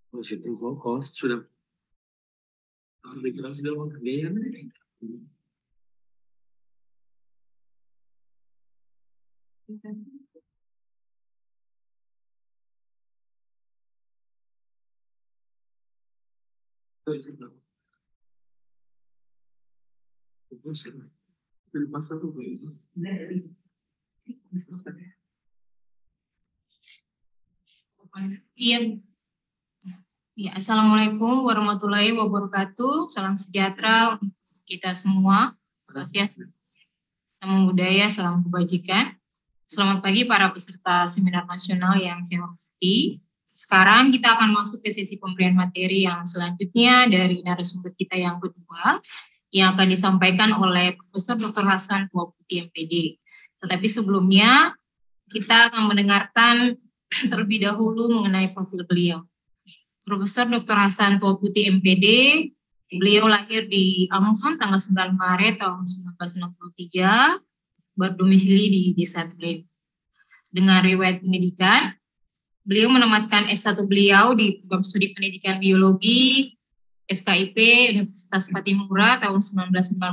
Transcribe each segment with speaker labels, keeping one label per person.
Speaker 1: Positif fokus sudah pikiran sudah mau kerjaan.
Speaker 2: Iya. Ya, Assalamualaikum warahmatullahi wabarakatuh. Salam sejahtera untuk kita semua. Salam budaya, salam kebajikan. Selamat pagi para peserta seminar nasional yang saya hormati. Sekarang kita akan masuk ke sesi pemberian materi yang selanjutnya dari narasumber kita yang kedua, yang akan disampaikan oleh Profesor Dr. Hasan Tuaputi MPD. Tetapi sebelumnya, kita akan mendengarkan terlebih dahulu mengenai profil beliau. Profesor Dr. Hasan Tuaputi MPD, beliau lahir di Ambon tanggal 9 Maret tahun 1963, berdomisili di Desa Tule. Dengan riwayat pendidikan, beliau menamatkan S1 beliau di program studi pendidikan biologi FKIP Universitas Patimura tahun 1990.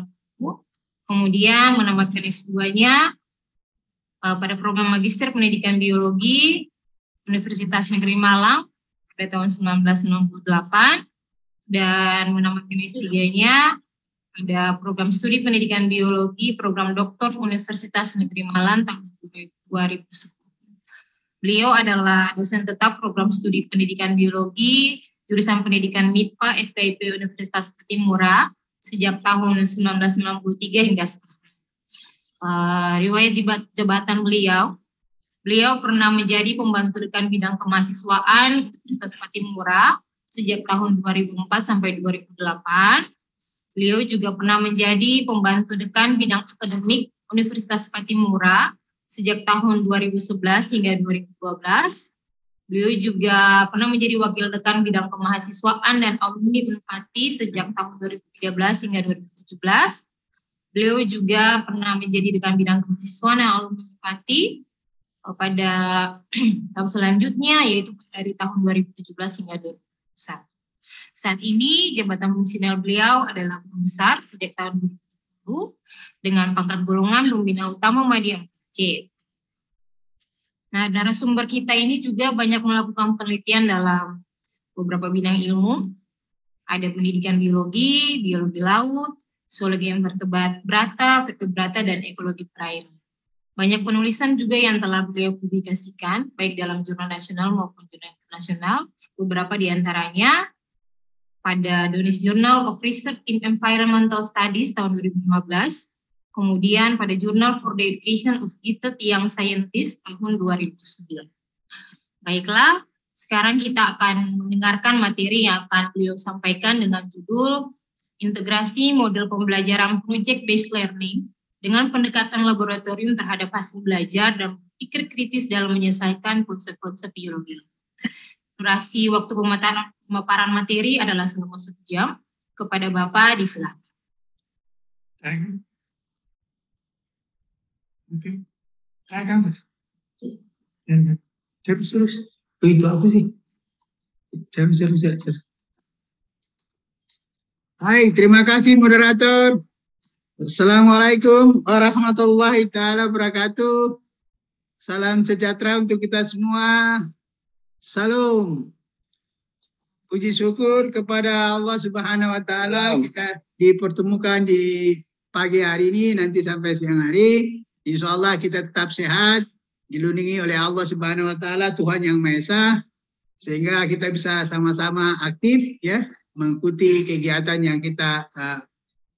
Speaker 2: Kemudian menamatkan S2-nya pada program Magister Pendidikan Biologi Universitas Negeri Malang pada tahun 1998 dan menamatkan S3-nya pada program studi pendidikan biologi program doktor Universitas Negeri Malang tahun 2010. Beliau adalah dosen tetap program studi pendidikan biologi jurusan pendidikan MIPA FKIP Universitas Patimura sejak tahun 1993 hingga sekarang. Riwayat jabatan beliau pernah menjadi pembantu dekan bidang kemahasiswaan Universitas Patimura sejak tahun 2004 sampai 2008. Beliau juga pernah menjadi pembantu dekan bidang akademik Universitas Patimura sejak tahun 2011 hingga 2012. Beliau juga pernah menjadi wakil dekan bidang kemahasiswaan dan alumni Unpati sejak tahun 2013 hingga 2017. Beliau juga pernah menjadi dekan bidang kemahasiswaan dan alumni Unpati pada tahun selanjutnya, yaitu dari tahun 2017 hingga 2021. Saat ini jabatan fungsional beliau adalah guru besar sejak tahun 2020 dengan pangkat golongan pembina utama Madya C. Nah, narasumber kita ini juga banyak melakukan penelitian dalam beberapa bidang ilmu. Ada pendidikan biologi, biologi laut, zoologi vertebrata, dan ekologi perairan. Banyak penulisan juga yang telah beliau publikasikan, baik dalam jurnal nasional maupun jurnal internasional. Beberapa di antaranya pada Danish Journal of Research in Environmental Studies tahun 2015, kemudian pada Journal for the Education of Gifted Young Scientists tahun 2009. Baiklah, sekarang kita akan mendengarkan materi yang akan beliau sampaikan dengan judul Integrasi Model Pembelajaran Project-Based Learning dengan pendekatan laboratorium terhadap hasil belajar dan pikir kritis dalam menyelesaikan konsep-konsep biologi. Durasi waktu pemaparan materi adalah selama 1 jam. Kepada Bapak disilakan.
Speaker 3: Oke. Saya kan terus. Saya terus. Itu aku sih. Saya terus. Hai, terima kasih moderator. Assalamualaikum warahmatullahi taala wabarakatuh. Salam sejahtera untuk kita semua. Salam. Puji syukur kepada Allah Subhanahu wa taala kita dipertemukan di pagi hari ini nanti sampai siang hari. Insyaallah kita tetap sehat, dilindungi oleh Allah Subhanahu wa taala, Tuhan yang Maha Esa, sehingga kita bisa sama-sama aktif ya mengikuti kegiatan yang kita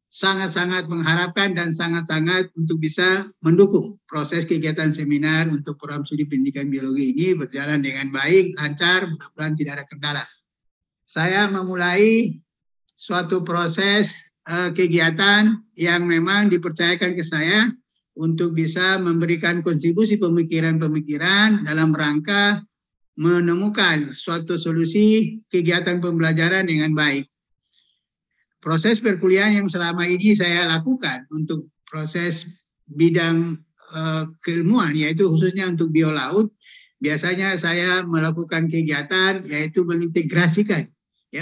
Speaker 3: sangat-sangat mengharapkan dan sangat-sangat untuk bisa mendukung proses kegiatan seminar untuk program studi pendidikan biologi ini berjalan dengan baik, lancar, mudah-mudahan tidak ada kendala. Saya memulai suatu proses kegiatan yang memang dipercayakan ke saya untuk bisa memberikan kontribusi pemikiran-pemikiran dalam rangka menemukan suatu solusi kegiatan pembelajaran dengan baik. Proses perkuliahan yang selama ini saya lakukan untuk proses bidang keilmuan, yaitu khususnya untuk biolaut, biasanya saya melakukan kegiatan yaitu mengintegrasikan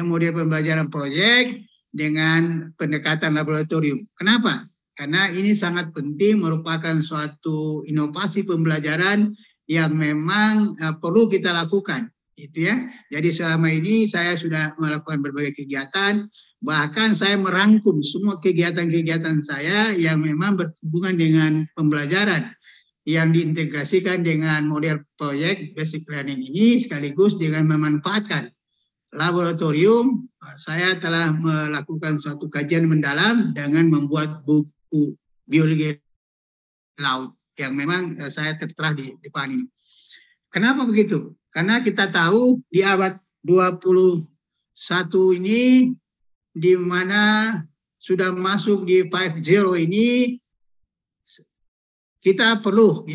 Speaker 3: model pembelajaran proyek dengan pendekatan laboratorium. Kenapa? Karena ini sangat penting, merupakan suatu inovasi pembelajaran yang memang perlu kita lakukan. Itu ya. Jadi selama ini saya sudah melakukan berbagai kegiatan, bahkan saya merangkum semua kegiatan-kegiatan saya yang memang berhubungan dengan pembelajaran yang diintegrasikan dengan model proyek basic learning ini, sekaligus dengan memanfaatkan laboratorium. Saya telah melakukan suatu kajian mendalam dengan membuat buku biologi laut yang memang saya tertera di depan ini. Kenapa begitu? Karena kita tahu di abad 21 ini, di mana sudah masuk di 5.0 ini, kita perlu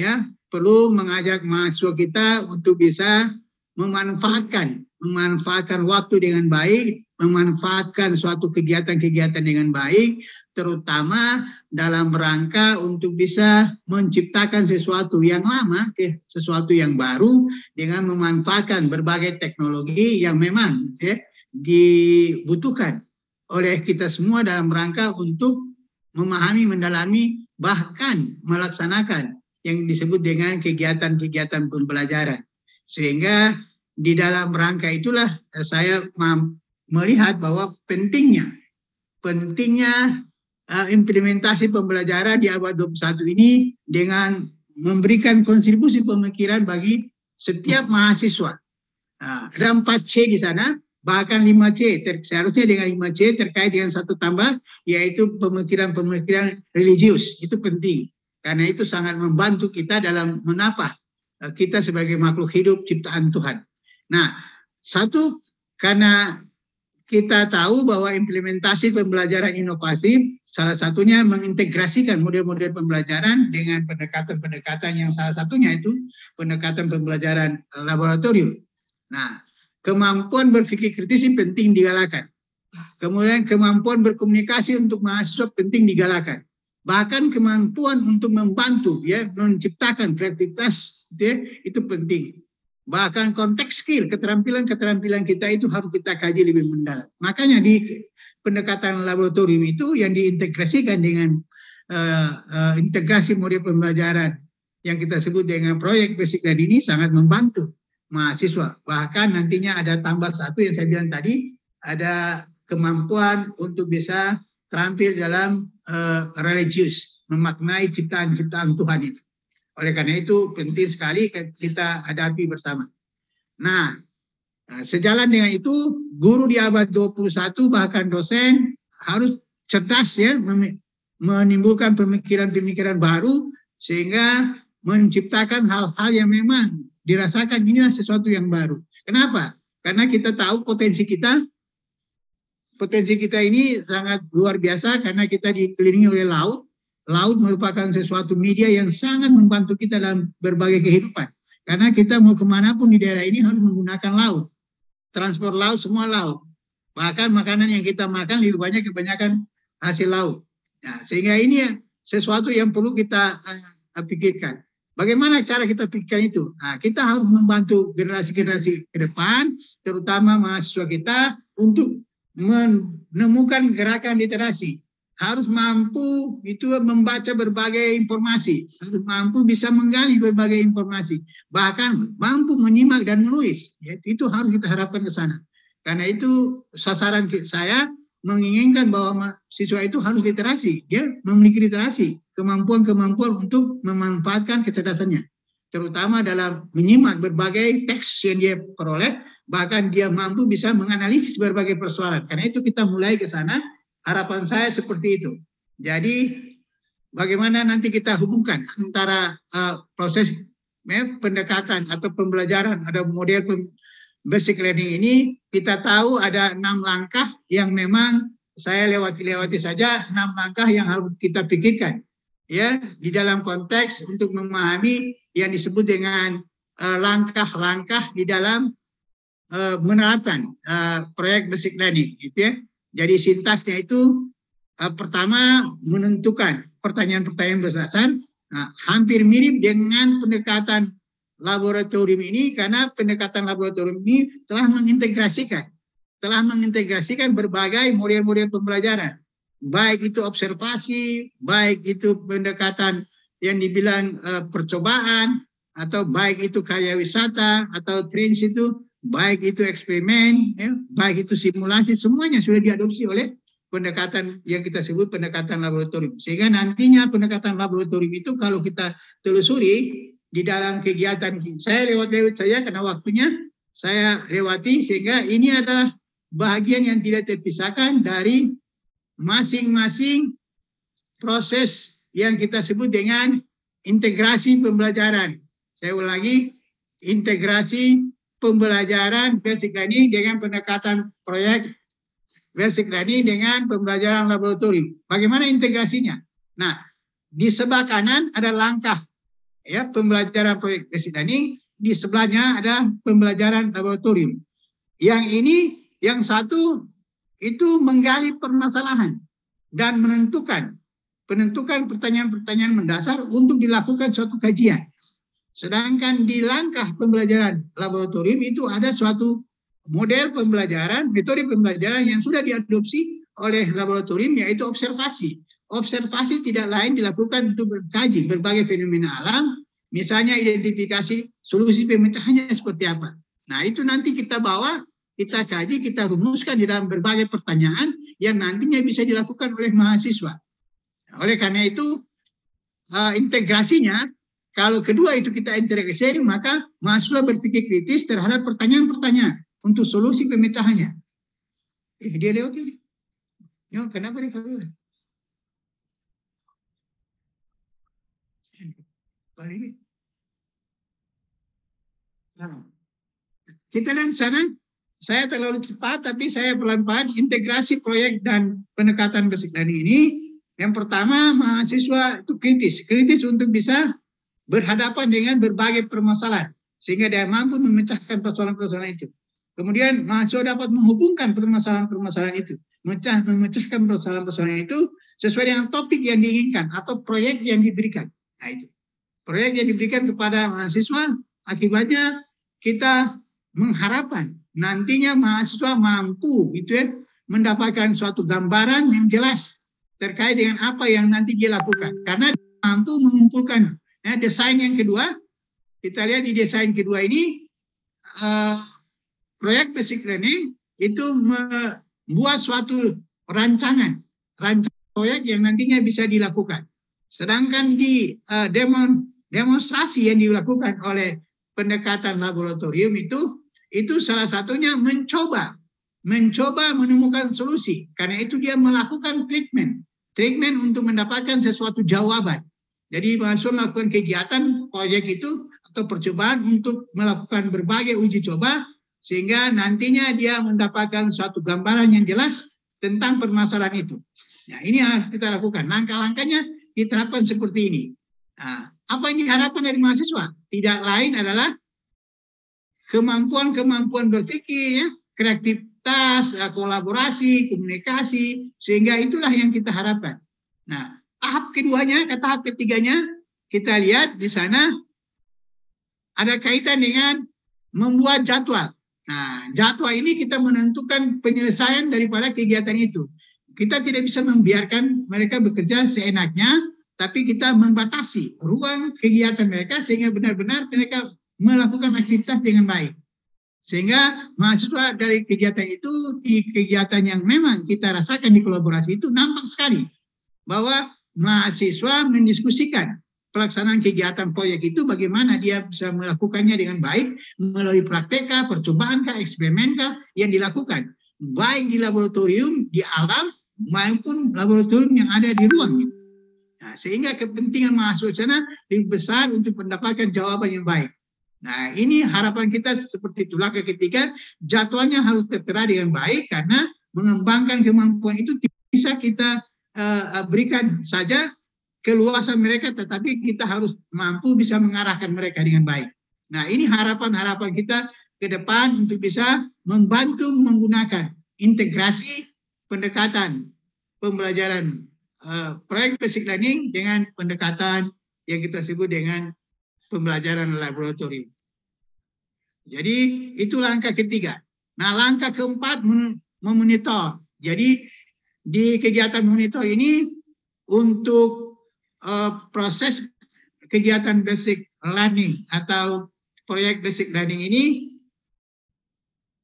Speaker 3: mengajak mahasiswa kita untuk bisa memanfaatkan waktu dengan baik, memanfaatkan suatu kegiatan-kegiatan dengan baik, terutama dalam rangka untuk bisa menciptakan sesuatu yang lama sesuatu yang baru dengan memanfaatkan berbagai teknologi yang memang dibutuhkan oleh kita semua dalam rangka untuk memahami, mendalami, bahkan melaksanakan yang disebut dengan kegiatan-kegiatan pembelajaran. Sehingga di dalam rangka itulah saya melihat bahwa pentingnya implementasi pembelajaran di abad 21 ini dengan memberikan kontribusi pemikiran bagi setiap mahasiswa. Ada 4C di sana, bahkan 5C, seharusnya dengan 5C terkait dengan satu tambah, yaitu pemikiran-pemikiran religius. Itu penting, karena itu sangat membantu kita dalam menapah kita sebagai makhluk hidup ciptaan Tuhan. Nah, satu, karena kita tahu bahwa implementasi pembelajaran inovasi salah satunya mengintegrasikan model-model pembelajaran dengan pendekatan-pendekatan yang salah satunya itu pendekatan pembelajaran laboratorium. Nah, kemampuan berpikir kritis penting digalakan. Kemudian kemampuan berkomunikasi untuk mahasiswa penting digalakan. Bahkan kemampuan untuk membantu menciptakan kreativitas itu penting. Bahkan konteks skill, keterampilan kita itu harus kita kaji lebih mendalam. Makanya di pendekatan laboratorium itu yang diintegrasikan dengan integrasi model pembelajaran yang kita sebut dengan proyek basic learning ini sangat membantu mahasiswa. Bahkan nantinya ada tambah satu yang saya bilang tadi, ada kemampuan untuk bisa terampil dalam religius, memaknai ciptaan-ciptaan Tuhan itu. Oleh karena itu penting sekali kita hadapi bersama. Nah, sejalan dengan itu, guru di abad 21 bahkan dosen harus cerdas menimbulkan pemikiran-pemikiran baru sehingga menciptakan hal-hal yang memang dirasakan ini sesuatu yang baru. Kenapa? Karena kita tahu potensi kita ini sangat luar biasa karena kita dikelilingi oleh laut. Laut merupakan sesuatu media yang sangat membantu kita dalam berbagai kehidupan. Karena kita mau kemanapun di daerah ini harus menggunakan laut. Transport laut, semua laut. Bahkan makanan yang kita makan lebih banyak kebanyakan hasil laut. Nah, sehingga ini sesuatu yang perlu kita pikirkan. Bagaimana cara kita pikirkan itu? Nah, kita harus membantu generasi-generasi ke depan, terutama mahasiswa kita, untuk menemukan gerakan literasi. Harus mampu membaca berbagai informasi, harus mampu bisa menggali berbagai informasi, bahkan mampu menyimak dan menulis. Itu harus kita harapkan ke sana. Karena itu sasaran saya menginginkan bahwa siswa itu harus literasi, memiliki literasi, kemampuan-kemampuan untuk memanfaatkan kecerdasannya, terutama dalam menyimak berbagai teks yang dia peroleh, bahkan dia mampu bisa menganalisis berbagai persoalan. Karena itu kita mulai ke sana. Harapan saya seperti itu. Jadi bagaimana nanti kita hubungkan antara proses pendekatan atau pembelajaran, ada model basic learning ini, kita tahu ada 6 langkah yang memang saya lewati saja, 6 langkah yang harus kita pikirkan di dalam konteks untuk memahami yang disebut dengan langkah-langkah di dalam menerapkan proyek basic learning gitu ya. Jadi sintaksnya itu pertama menentukan pertanyaan-pertanyaan berdasar, hampir mirip dengan pendekatan laboratorium ini karena pendekatan laboratorium ini telah mengintegrasikan berbagai model-model pembelajaran. Baik itu observasi, baik itu pendekatan yang dibilang percobaan, atau baik itu karya wisata, atau trends itu, baik itu eksperimen, ya, baik itu simulasi, semuanya sudah diadopsi oleh pendekatan yang kita sebut pendekatan laboratorium. Sehingga nantinya pendekatan laboratorium itu kalau kita telusuri di dalam kegiatan, saya lewat-lewat saja karena waktunya saya lewati, sehingga ini adalah bagian yang tidak terpisahkan dari masing-masing proses yang kita sebut dengan integrasi pembelajaran. Saya ulangi, integrasi pembelajaran basic learning dengan pendekatan proyek basic learning dengan pembelajaran laboratorium. Bagaimana integrasinya? Nah, di sebelah kanan ada langkah ya pembelajaran proyek basic learning, di sebelahnya ada pembelajaran laboratorium. Yang ini, yang satu itu menggali permasalahan dan menentukan pertanyaan-pertanyaan mendasar untuk dilakukan suatu kajian. Sedangkan di langkah pembelajaran laboratorium itu ada suatu model pembelajaran, metode pembelajaran yang sudah diadopsi oleh laboratorium, yaitu observasi. Observasi tidak lain dilakukan untuk mengkaji berbagai fenomena alam, misalnya identifikasi solusi pemecahannya seperti apa. Nah, itu nanti kita bawa, kita kaji, kita rumuskan di dalam berbagai pertanyaan yang nantinya bisa dilakukan oleh mahasiswa. Oleh karena itu, integrasinya, kalau kedua itu kita integrasi, maka mahasiswa berpikir kritis terhadap pertanyaan-pertanyaan untuk solusi pemecahannya. Dia lewat ini. Yo, kenapa dia keluar? Kita lihat sana, saya terlalu cepat, tapi saya pelan-pelan. Integrasi proyek dan pendekatan basic learning ini, yang pertama mahasiswa itu kritis untuk bisa berhadapan dengan berbagai permasalahan, sehingga dia mampu memecahkan persoalan-persoalan itu. Kemudian mahasiswa dapat menghubungkan permasalahan-permasalahan itu, memecahkan persoalan-persoalan itu sesuai dengan topik yang diinginkan atau proyek yang diberikan. Nah, itu proyek yang diberikan kepada mahasiswa, akibatnya kita mengharapkan nantinya mahasiswa mampu itu ya, mendapatkan suatu gambaran yang jelas terkait dengan apa yang nanti dia lakukan, karena mampu mengumpulkan. Nah, desain yang kedua, kita lihat di desain kedua ini, proyek basic learning itu membuat suatu rancangan proyek yang nantinya bisa dilakukan. Sedangkan di demonstrasi yang dilakukan oleh pendekatan laboratorium itu salah satunya mencoba menemukan solusi. Karena itu dia melakukan treatment untuk mendapatkan sesuatu jawaban. Jadi mahasiswa melakukan kegiatan proyek itu atau percobaan untuk melakukan berbagai uji coba, sehingga nantinya dia mendapatkan suatu gambaran yang jelas tentang permasalahan itu. Nah, ini yang kita lakukan. Langkah-langkahnya diterapkan seperti ini. Nah, apa yang diharapkan dari mahasiswa? Tidak lain adalah kemampuan berpikir, ya, kreativitas, kolaborasi, komunikasi, sehingga itulah yang kita harapkan. Nah, tahap keduanya, tahap ketiganya, kita lihat di sana ada kaitan dengan membuat jadwal. Nah, jadwal ini kita menentukan penyelesaian daripada kegiatan itu. Kita tidak bisa membiarkan mereka bekerja seenaknya, tapi kita membatasi ruang kegiatan mereka sehingga benar-benar mereka melakukan aktivitas dengan baik. Sehingga mahasiswa dari kegiatan itu, di kegiatan yang memang kita rasakan di kolaborasi itu, nampak sekali bahwa mahasiswa mendiskusikan pelaksanaan kegiatan proyek itu, bagaimana dia bisa melakukannya dengan baik melalui praktek kah, percobaan kah, eksperimen kah yang dilakukan, baik di laboratorium, di alam, maupun laboratorium yang ada di ruang itu. Nah, sehingga kepentingan mahasiswa sana lebih besar untuk mendapatkan jawaban yang baik. Nah, ini harapan kita seperti itu. Langkah ketiga, jadwalnya harus tertera dengan baik, karena mengembangkan kemampuan itu bisa kita berikan saja keluasan mereka, tetapi kita harus mampu bisa mengarahkan mereka dengan baik. Nah, ini harapan-harapan kita ke depan untuk bisa membantu menggunakan integrasi pendekatan pembelajaran proyek basic learning dengan pendekatan yang kita sebut dengan pembelajaran laboratorium. Jadi itu langkah ketiga. Nah, langkah keempat memonitor. Jadi di kegiatan monitor ini untuk proses kegiatan basic learning atau proyek basic learning ini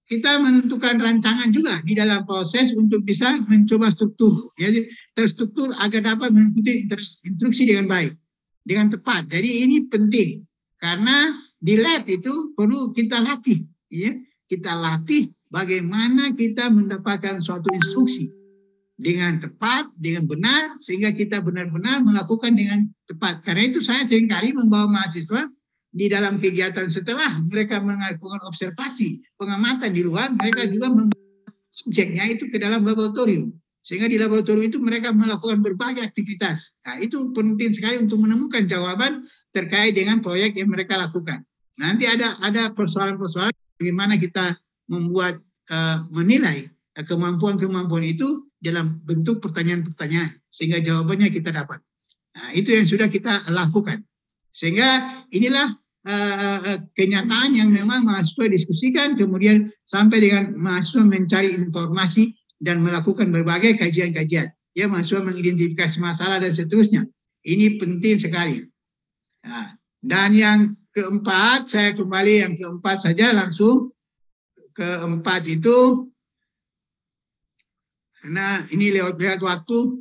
Speaker 3: kita menentukan rancangan juga di dalam proses untuk bisa mencoba struktur. Jadi terstruktur agar dapat mengikuti instruksi dengan baik, dengan tepat. Jadi ini penting karena di lab itu perlu kita latih, ya. Kita latih bagaimana kita mendapatkan suatu instruksi dengan tepat, dengan benar, sehingga kita benar-benar melakukan dengan tepat. Karena itu saya seringkali membawa mahasiswa di dalam kegiatan setelah mereka melakukan observasi, pengamatan di luar, mereka juga subjeknya itu ke dalam laboratorium. Sehingga di laboratorium itu mereka melakukan berbagai aktivitas. Nah, itu penting sekali untuk menemukan jawaban terkait dengan proyek yang mereka lakukan. Nanti ada persoalan-persoalan bagaimana kita membuat menilai kemampuan-kemampuan itu dalam bentuk pertanyaan-pertanyaan sehingga jawabannya kita dapat. Nah, itu yang sudah kita lakukan. Sehingga inilah kenyataan yang memang mahasiswa diskusikan, kemudian sampai dengan mahasiswa mencari informasi dan melakukan berbagai kajian-kajian. Ya, mahasiswa mengidentifikasi masalah dan seterusnya. Ini penting sekali. Nah, dan yang keempat, saya kembali yang keempat saja langsung. Keempat itu, karena ini lewat waktu.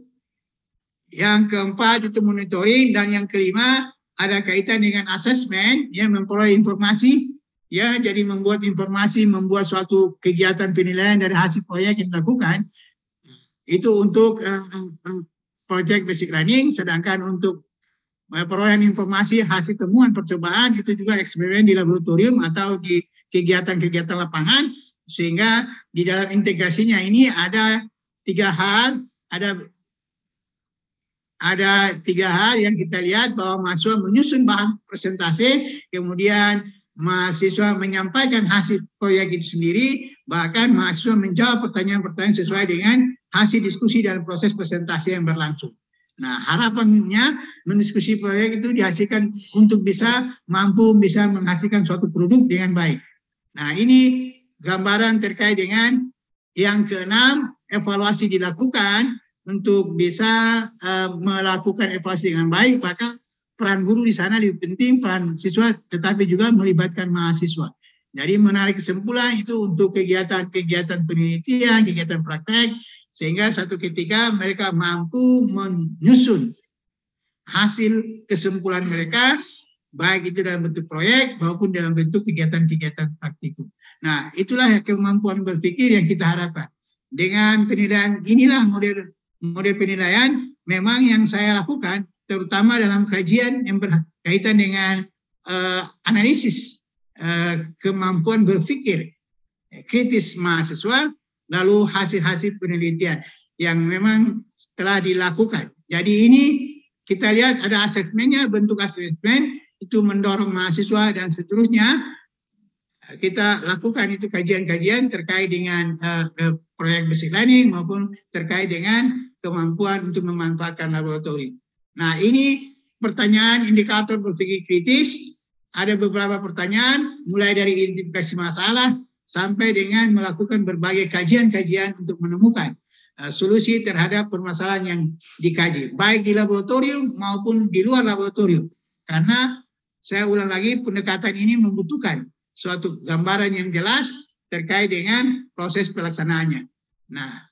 Speaker 3: Yang keempat itu monitoring, dan yang kelima ada kaitan dengan asesmen, ya, memperoleh informasi, ya, jadi membuat informasi, membuat suatu kegiatan penilaian dari hasil proyek yang dilakukan. Itu untuk project basic learning, sedangkan untuk perolehan informasi hasil temuan percobaan itu juga eksperimen di laboratorium atau di kegiatan-kegiatan lapangan, sehingga di dalam integrasinya ini ada tiga hal, ada tiga hal yang kita lihat bahwa mahasiswa menyusun bahan presentasi, kemudian mahasiswa menyampaikan hasil proyek itu sendiri, bahkan mahasiswa menjawab pertanyaan-pertanyaan sesuai dengan hasil diskusi dalam proses presentasi yang berlangsung. Nah, harapannya mendiskusi proyek itu dihasilkan untuk bisa menghasilkan suatu produk dengan baik. Nah, ini gambaran terkait dengan yang keenam, evaluasi dilakukan. Untuk bisa melakukan evaluasi dengan baik, maka peran guru di sana lebih penting, peran siswa, tetapi juga melibatkan mahasiswa. Jadi menarik kesimpulan itu untuk kegiatan-kegiatan penelitian, kegiatan praktek, sehingga satu ketika mereka mampu menyusun hasil kesimpulan mereka, baik itu dalam bentuk proyek maupun dalam bentuk kegiatan-kegiatan praktikum. Nah, itulah kemampuan berpikir yang kita harapkan. Dengan penilaian inilah model penilaian memang yang saya lakukan, terutama dalam kajian yang berkaitan dengan analisis kemampuan berpikir kritis mahasiswa, lalu hasil-hasil penelitian yang memang telah dilakukan. Jadi ini kita lihat ada asesmennya, bentuk asesmen itu mendorong mahasiswa dan seterusnya. Kita lakukan itu kajian-kajian terkait dengan proyek basic learning maupun terkait dengan kemampuan untuk memanfaatkan laboratorium. Nah, ini pertanyaan indikator berpikir kritis. Ada beberapa pertanyaan mulai dari identifikasi masalah sampai dengan melakukan berbagai kajian-kajian untuk menemukan solusi terhadap permasalahan yang dikaji, baik di laboratorium maupun di luar laboratorium. Karena saya ulang lagi, pendekatan ini membutuhkan suatu gambaran yang jelas terkait dengan proses pelaksanaannya. Nah,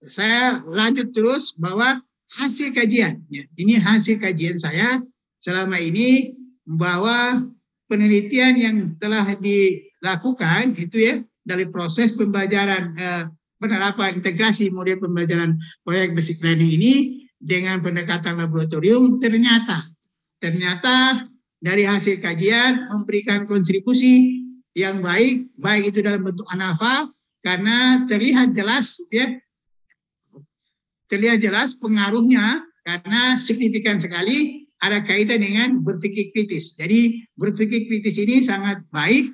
Speaker 3: saya lanjut terus bahwa hasil kajian, ya, ini hasil kajian saya selama ini, bahwa penelitian yang telah dilakukan itu, ya, dari proses pembelajaran penerapan integrasi model pembelajaran proyek basic learning ini dengan pendekatan laboratorium, ternyata dari hasil kajian memberikan kontribusi yang baik itu dalam bentuk ANAFA, karena terlihat jelas, ya, terlihat jelas pengaruhnya karena signifikan sekali ada kaitan dengan berpikir kritis. Jadi berpikir kritis ini sangat baik,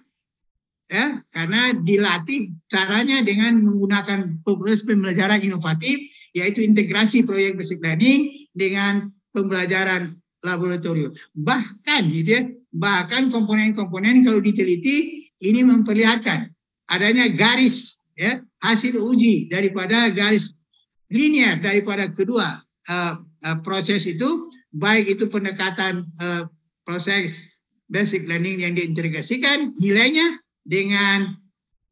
Speaker 3: ya, karena dilatih caranya dengan menggunakan proses pembelajaran inovatif, yaitu integrasi proyek basic learning dengan pembelajaran laboratorium. Bahkan gitu ya, bahkan komponen-komponen kalau diteliti ini memperlihatkan adanya garis ya, hasil uji daripada garis linear daripada kedua proses itu, baik itu pendekatan proses basic learning yang diintegrasikan nilainya dengan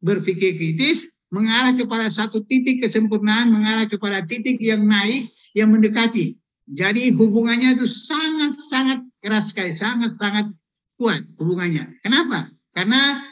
Speaker 3: berpikir kritis mengarah kepada satu titik kesempurnaan, mengarah kepada titik yang naik, yang mendekati. Jadi hubungannya itu sangat-sangat keras sekali, sangat-sangat kuat hubungannya. Kenapa? Karena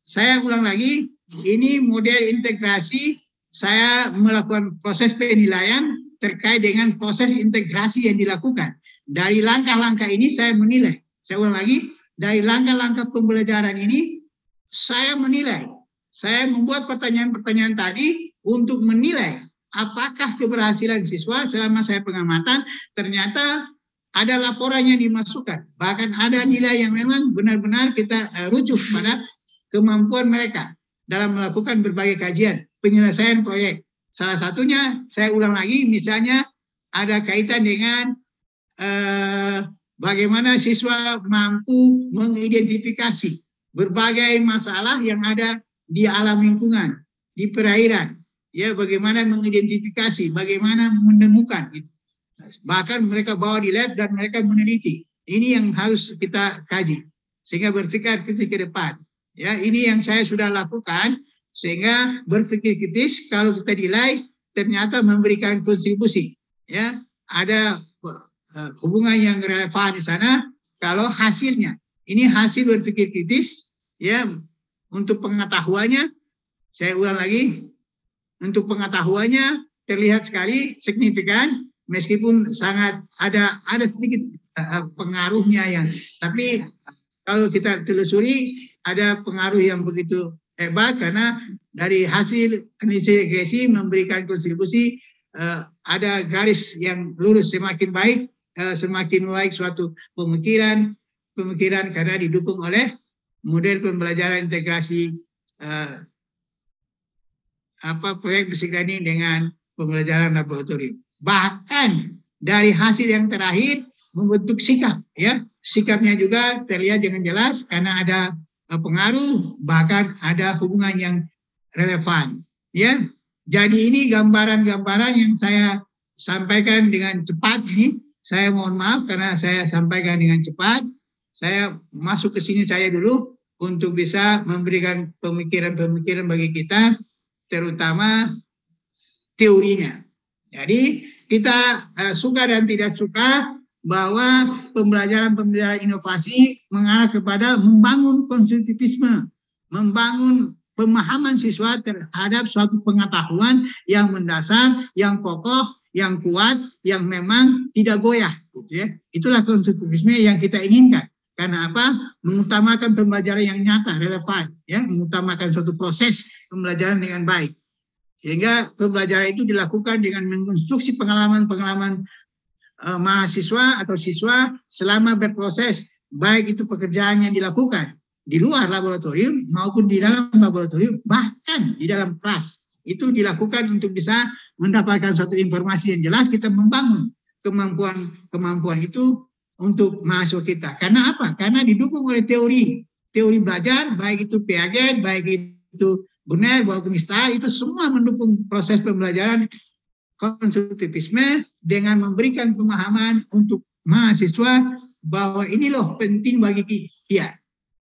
Speaker 3: saya ulang lagi, ini model integrasi, saya melakukan proses penilaian terkait dengan proses integrasi yang dilakukan. Dari langkah-langkah ini saya menilai. Saya ulang lagi, dari langkah-langkah pembelajaran ini saya menilai. Saya membuat pertanyaan-pertanyaan tadi untuk menilai apakah keberhasilan siswa selama saya pengamatan. Ternyata ada laporan yang dimasukkan. Bahkan ada nilai yang memang benar-benar kita rujuk pada kemampuan mereka dalam melakukan berbagai kajian, penyelesaian proyek. Salah satunya, saya ulang lagi, misalnya ada kaitan dengan bagaimana siswa mampu mengidentifikasi berbagai masalah yang ada di alam lingkungan, di perairan. Ya, bagaimana mengidentifikasi, bagaimana menemukan. Gitu. Bahkan mereka bawa di lab dan mereka meneliti. Ini yang harus kita kaji. Sehingga berpikir kritis ke depan. Ya, ini yang saya sudah lakukan. Sehingga berpikir kritis kalau kita nilai ternyata memberikan kontribusi. Ya, ada hubungan yang relevan di sana. Kalau hasilnya, ini hasil berpikir kritis. Ya, untuk pengetahuannya, saya ulang lagi, untuk pengetahuannya terlihat sekali signifikan, meskipun sangat ada sedikit pengaruhnya yang, tapi kalau kita telusuri ada pengaruh yang begitu hebat karena dari hasil analisis regresi memberikan kontribusi, ada garis yang lurus semakin baik suatu pemikiran karena didukung oleh model pembelajaran integrasi proyek basic learning dengan pembelajaran laboratorium. Bahkan dari hasil yang terakhir membentuk sikap, ya, sikapnya juga terlihat dengan jelas karena ada pengaruh, bahkan ada hubungan yang relevan, ya. Jadi ini gambaran-gambaran yang saya sampaikan dengan cepat ini. Saya mohon maaf karena saya sampaikan dengan cepat. Saya masuk ke sini saya dulu untuk bisa memberikan pemikiran-pemikiran bagi kita, terutama teorinya. Jadi kita suka dan tidak suka bahwa pembelajaran inovasi mengarah kepada membangun konstruktivisme, membangun pemahaman siswa terhadap suatu pengetahuan yang mendasar, yang kokoh, yang kuat, yang memang tidak goyah. Gitu ya. Itulah konstruktivisme yang kita inginkan. Karena apa? Mengutamakan pembelajaran yang nyata, relevan, ya, mengutamakan suatu proses pembelajaran dengan baik. Sehingga pembelajaran itu dilakukan dengan mengkonstruksi pengalaman-pengalaman mahasiswa atau siswa selama berproses, baik itu pekerjaan yang dilakukan di luar laboratorium maupun di dalam laboratorium, bahkan di dalam kelas. Itu dilakukan untuk bisa mendapatkan suatu informasi yang jelas, kita membangun kemampuan itu untuk mahasiswa kita. Karena apa? Karena didukung oleh teori belajar, baik itu Piaget, baik itu Brunel, maupun Mistal, itu semua mendukung proses pembelajaran konstruktivisme dengan memberikan pemahaman untuk mahasiswa bahwa ini loh penting bagi dia.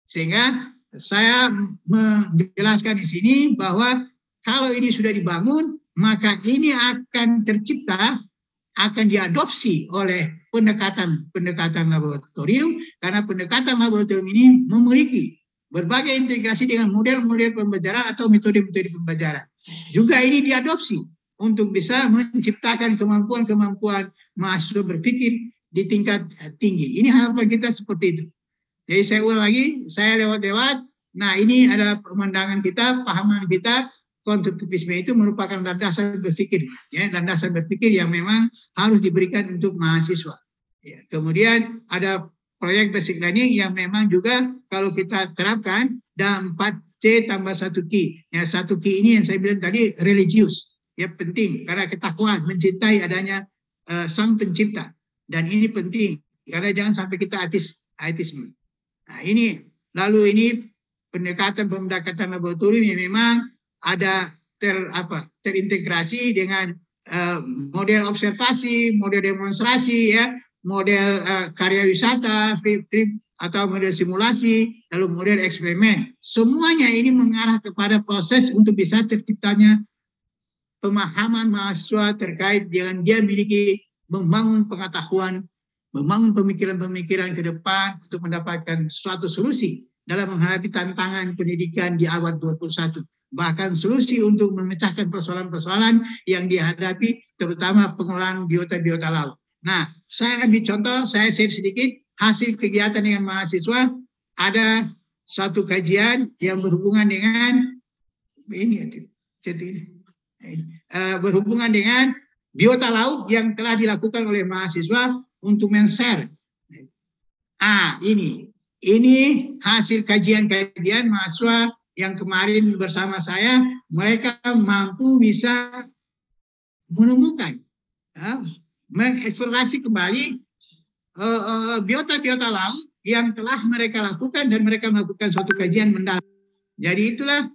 Speaker 3: Sehingga saya menjelaskan di sini bahwa kalau ini sudah dibangun, maka ini akan tercipta, akan diadopsi oleh pendekatan laboratorium, karena pendekatan laboratorium ini memiliki berbagai integrasi dengan model-model pembelajaran atau metode-metode pembelajaran. Juga ini diadopsi untuk bisa menciptakan kemampuan-kemampuan mahasiswa berpikir di tingkat tinggi. Ini harapan kita seperti itu. Jadi saya ulang lagi, saya lewat-lewat. Nah, ini adalah pemandangan kita, pahaman kita. Konstruktivisme itu merupakan landasan berpikir, ya, landasan berpikir yang memang harus diberikan untuk mahasiswa. Ya, kemudian ada proyek basic learning yang memang juga kalau kita terapkan dalam 4C tambah 1Q. Ya, 1Q ini yang saya bilang tadi religius, ya, penting karena ketakwaan, mencintai adanya sang pencipta, dan ini penting karena jangan sampai kita autisme. Nah, ini lalu ini pendekatan laboratorium yang memang ada terintegrasi dengan model observasi, model demonstrasi, ya, model karya wisata, field trip atau model simulasi, lalu model eksperimen. Semuanya ini mengarah kepada proses untuk bisa terciptanya pemahaman mahasiswa terkait dengan dia memiliki membangun pengetahuan, membangun pemikiran-pemikiran ke depan untuk mendapatkan suatu solusi dalam menghadapi tantangan pendidikan di abad 21. Bahkan solusi untuk memecahkan persoalan-persoalan yang dihadapi, terutama pengelolaan biota-biota laut. Nah, saya ambil contoh, saya share sedikit hasil kegiatan dengan mahasiswa. Ada suatu kajian yang berhubungan dengan berhubungan dengan biota laut yang telah dilakukan oleh mahasiswa untuk men-share. Ini hasil kajian mahasiswa yang kemarin bersama saya. Mereka mampu bisa menemukan, mengeksplorasi kembali biota-biota laut yang telah mereka lakukan, dan mereka melakukan suatu kajian mendalam. Jadi itulah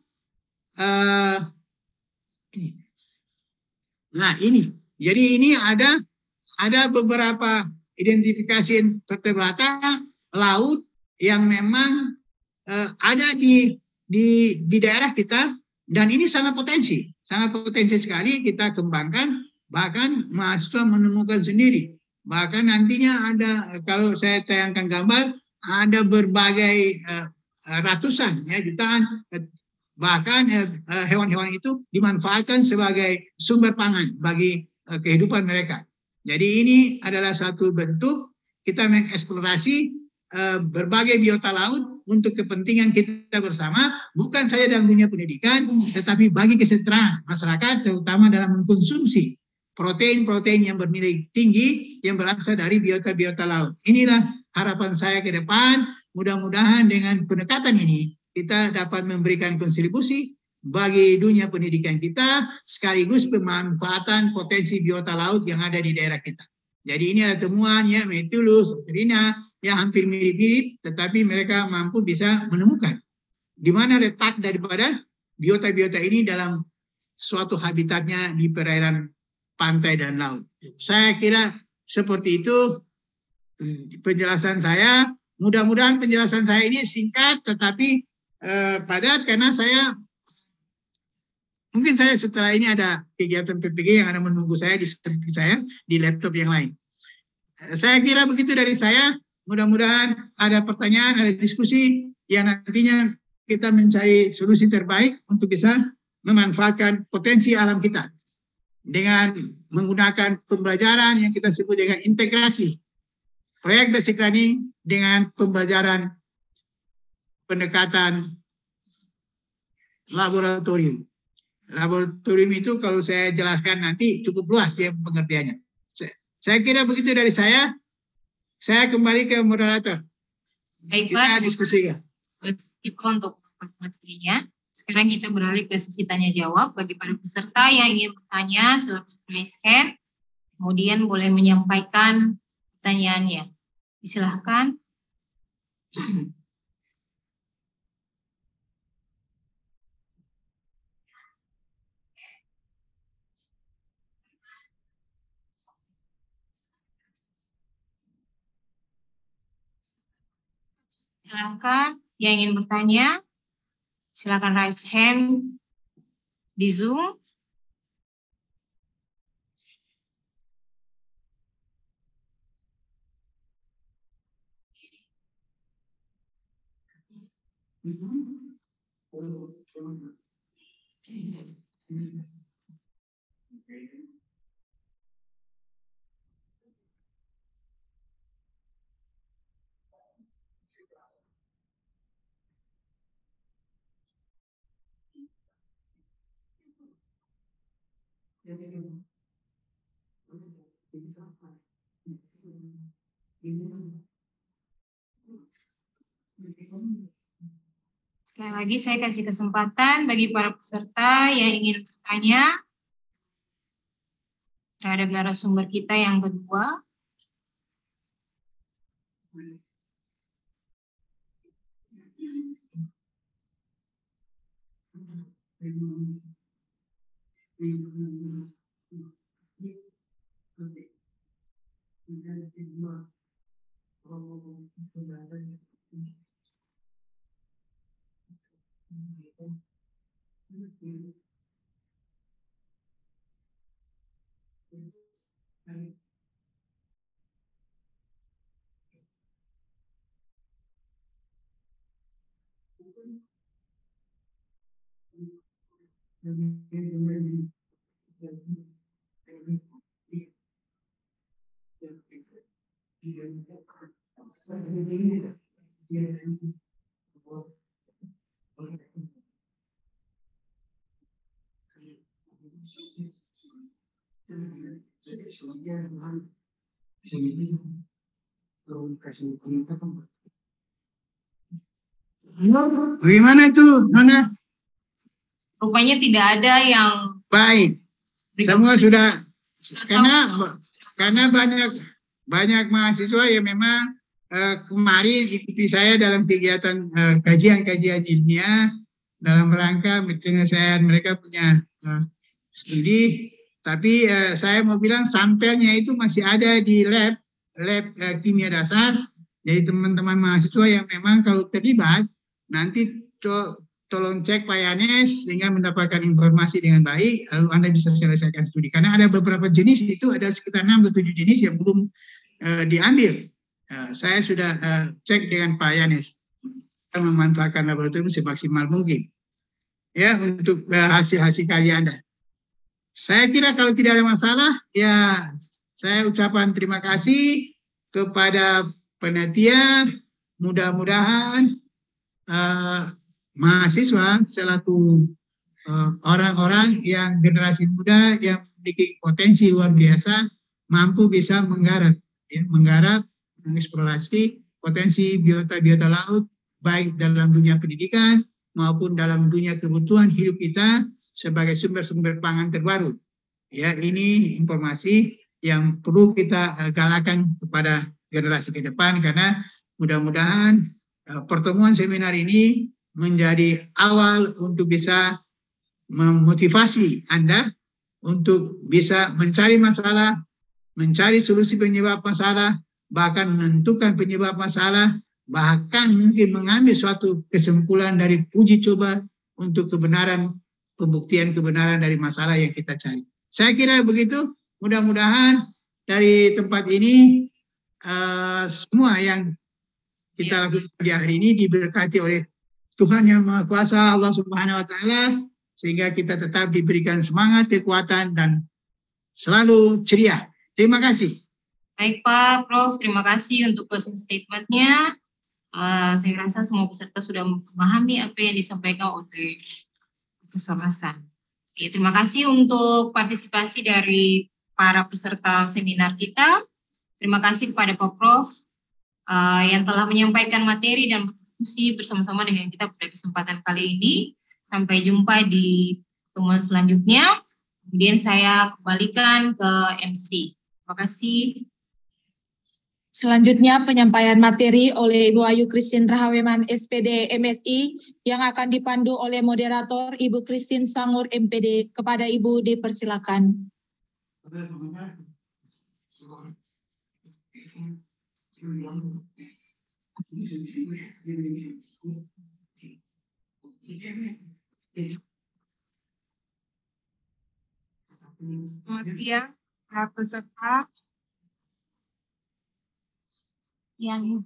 Speaker 3: Jadi ini ada beberapa identifikasi vertebrata laut yang memang ada di daerah kita, dan ini sangat potensi sekali kita kembangkan. Bahkan mahasiswa menemukan sendiri. Bahkan nantinya ada, kalau saya tayangkan gambar, ada berbagai ratusan, ya, jutaan. Bahkan hewan-hewan itu dimanfaatkan sebagai sumber pangan bagi kehidupan mereka. Jadi ini adalah satu bentuk kita mengeksplorasi berbagai biota laut untuk kepentingan kita bersama, bukan saja dalam dunia pendidikan, tetapi bagi kesejahteraan masyarakat, terutama dalam mengkonsumsi protein-protein yang bernilai tinggi yang berasal dari biota-biota laut. Inilah harapan saya ke depan. Mudah-mudahan dengan pendekatan ini kita dapat memberikan kontribusi bagi dunia pendidikan kita, sekaligus pemanfaatan potensi biota laut yang ada di daerah kita. Jadi ini ada temuan, ya, Metulus, Octorina, yang hampir mirip-mirip, tetapi mereka mampu bisa menemukan di mana letak daripada biota-biota ini dalam suatu habitatnya di perairan pantai dan laut. Saya kira seperti itu penjelasan saya. Mudah-mudahan penjelasan saya ini singkat tetapi padat, karena mungkin saya setelah ini ada kegiatan PPG yang ada menunggu saya di laptop yang lain. Saya kira begitu dari saya. Mudah-mudahan ada pertanyaan, ada diskusi yang nantinya kita mencari solusi terbaik untuk bisa memanfaatkan potensi alam kita dengan menggunakan pembelajaran yang kita sebut dengan integrasi proyek basic learning dengan pembelajaran pendekatan laboratorium. Laboratorium itu kalau saya jelaskan nanti cukup luas ya pengertiannya. Saya kira begitu dari saya. Saya kembali ke moderator.
Speaker 2: Baik,
Speaker 3: kita diskusikan.
Speaker 2: Kita untuk materinya. Sekarang kita beralih ke sesi tanya jawab. Bagi para peserta yang ingin bertanya, silakan raise hand. Kemudian boleh menyampaikan pertanyaannya. Silahkan. Silakan yang ingin bertanya, silakan raise hand di Zoom. Sekali lagi saya kasih kesempatan bagi para peserta yang ingin bertanya terhadap narasumber kita yang kedua.
Speaker 3: Bagaimana tuh, Nona?
Speaker 2: Rupanya tidak ada yang
Speaker 3: Baik, semua sudah karena banyak mahasiswa yang memang kemarin ikuti saya dalam kegiatan kajian-kajian ilmiah dalam rangka penyelesaian mereka punya studi, tapi saya mau bilang sampelnya itu masih ada di lab kimia dasar. Jadi teman-teman mahasiswa yang memang kalau terlibat nanti tolong cek Pak Yanes sehingga mendapatkan informasi dengan baik, lalu Anda bisa selesaikan studi. Karena ada beberapa jenis itu, ada sekitar 6 atau 7 jenis yang belum diambil. Saya sudah cek dengan Pak Yanes. Kita memanfaatkan laboratorium semaksimal mungkin ya untuk hasil-hasil karya Anda. Saya kira kalau tidak ada masalah, ya saya ucapkan terima kasih kepada panitia. Mudah-mudahan mahasiswa selaku orang-orang yang generasi muda yang memiliki potensi luar biasa mampu bisa menggarap mengeksplorasi potensi biota laut baik dalam dunia pendidikan maupun dalam dunia kebutuhan hidup kita sebagai sumber-sumber pangan terbaru. Ya, ini informasi yang perlu kita galakan kepada generasi ke depan, karena mudah-mudahan pertemuan seminar ini menjadi awal untuk bisa memotivasi Anda untuk bisa mencari masalah, mencari solusi penyebab masalah, bahkan menentukan penyebab masalah, bahkan mungkin mengambil suatu kesimpulan dari uji coba untuk kebenaran, pembuktian kebenaran dari masalah yang kita cari. Saya kira begitu. Mudah-mudahan dari tempat ini semua yang kita lakukan di hari ini diberkati oleh Tuhan Yang Maha Kuasa, Allah Subhanahu wa Ta'ala, sehingga kita tetap diberikan semangat, kekuatan, dan selalu ceria. Terima kasih.
Speaker 2: Baik Pak, Prof, terima kasih untuk closing statement-nya. Saya rasa semua peserta sudah memahami apa yang disampaikan oleh Profesor Hasan. Terima kasih untuk partisipasi dari para peserta seminar kita. Terima kasih kepada Pak Prof yang telah menyampaikan materi dan berdiskusi bersama-sama dengan kita pada kesempatan kali ini. Sampai jumpa di pertemuan selanjutnya. Kemudian saya kembalikan ke MC. Terima kasih.
Speaker 4: Selanjutnya penyampaian materi oleh Ibu Ayu Christine Rahaweman SPD MSI yang akan dipandu oleh moderator Ibu Christine Sangur MPD. Kepada Ibu dipersilakan.
Speaker 5: Selamat siang, para peserta. Yang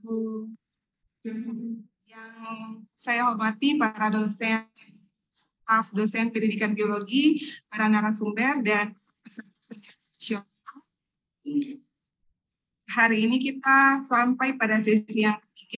Speaker 5: saya hormati para dosen, staf dosen pendidikan biologi, para narasumber, dan peserta nasional. Hari ini kita sampai pada sesi yang ketiga